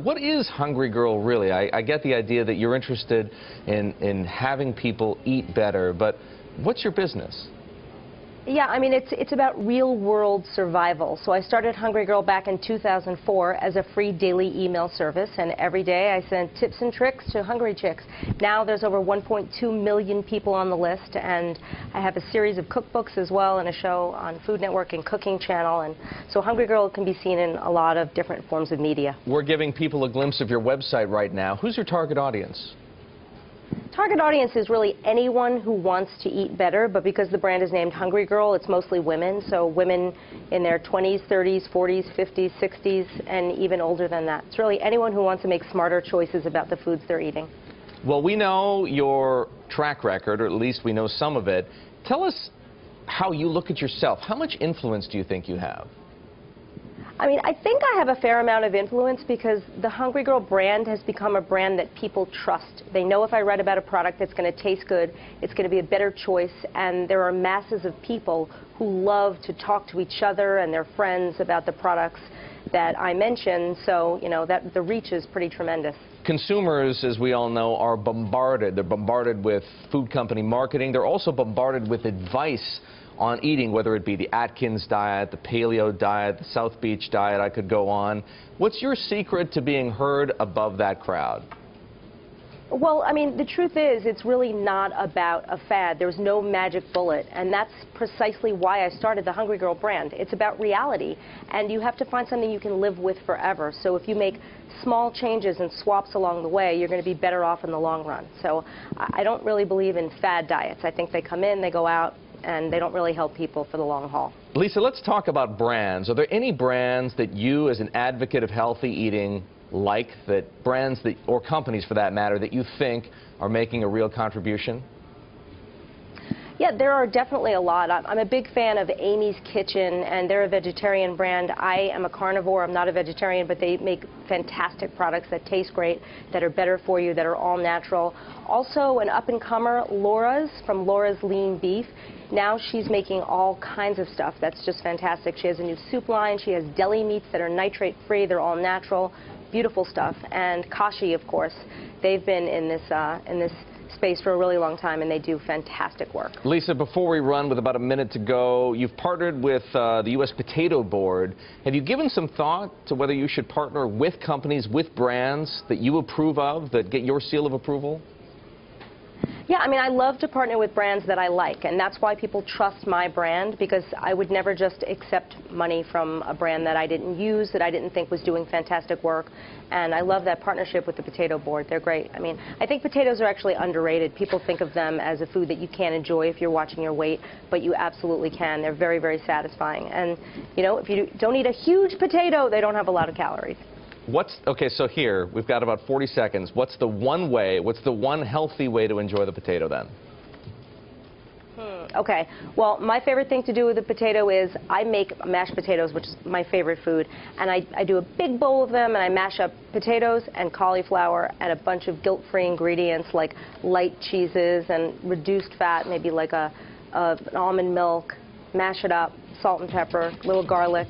What is Hungry Girl really? I get the idea that you're interested in having people eat better, but what's your business? Yeah, I mean, it's about real-world survival. So I started Hungry Girl back in 2004 as a free daily email service, and every day I send tips and tricks to hungry chicks. Now there's over 1.2 million people on the list, and I have a series of cookbooks as well and a show on Food Network and Cooking Channel, and so Hungry Girl can be seen in a lot of different forms of media. We're giving people a glimpse of your website right now. Who's your target audience? Target audience is really anyone who wants to eat better, but because the brand is named Hungry Girl, it's mostly women, so women in their 20s, 30s, 40s, 50s, 60s, and even older than that. It's really anyone who wants to make smarter choices about the foods they're eating. Well, we know your track record, or at least we know some of it. Tell us how you look at yourself. How much influence do you think you have? I mean, I think I have a fair amount of influence because the Hungry Girl brand has become a brand that people trust. They know if I write about a product that's going to taste good, it's going to be a better choice, and there are masses of people who love to talk to each other and their friends about the products that I mention, so, you know, that the reach is pretty tremendous. Consumers, as we all know, are bombarded. They're bombarded with food company marketing. They're also bombarded with advice on eating, whether it be the Atkins diet, the paleo diet, the South Beach diet, I could go on. What's your secret to being heard above that crowd? Well, I mean, the truth is, it's really not about a fad. There's no magic bullet, and that's precisely why I started the Hungry Girl brand. It's about reality, and you have to find something you can live with forever. So if you make small changes and swaps along the way, you're going to be better off in the long run. So I don't really believe in fad diets. I think they come in, they go out, and they don't really help people for the long haul. Lisa, let's talk about brands. Are there any brands that you, as an advocate of healthy eating, like, that brands that, or companies for that matter, that you think are making a real contribution? Yeah, there are definitely a lot. I'm a big fan of Amy's Kitchen, and they're a vegetarian brand. I am a carnivore. I'm not a vegetarian, but they make fantastic products that taste great, that are better for you, that are all natural. Also, an up-and-comer, Laura's, from Laura's Lean Beef. Now she's making all kinds of stuff that's just fantastic. She has a new soup line. She has deli meats that are nitrate-free. They're all natural. Beautiful stuff. And Kashi, of course. They've been in this space for a really long time, and they do fantastic work. Lisa, before we run with about a minute to go, you've partnered with the U.S. Potato Board. Have you given some thought to whether you should partner with companies, with brands that you approve of, that get your seal of approval? Yeah, I mean, I love to partner with brands that I like, and that's why people trust my brand, because I would never just accept money from a brand that I didn't use, that I didn't think was doing fantastic work. And I love that partnership with the Potato Board. They're great. I mean, I think potatoes are actually underrated. People think of them as a food that you can't enjoy if you're watching your weight, but you absolutely can. They're very, very satisfying. And, you know, if you don't eat a huge potato, they don't have a lot of calories. Okay, so here, we've got about 40 seconds. What's the one healthy way to enjoy the potato then? Okay, well, my favorite thing to do with the potato is I make mashed potatoes, which is my favorite food, and I do a big bowl of them, and I mash up potatoes and cauliflower and a bunch of guilt-free ingredients like light cheeses and reduced fat, maybe like an almond milk, mash it up, salt and pepper, a little garlic.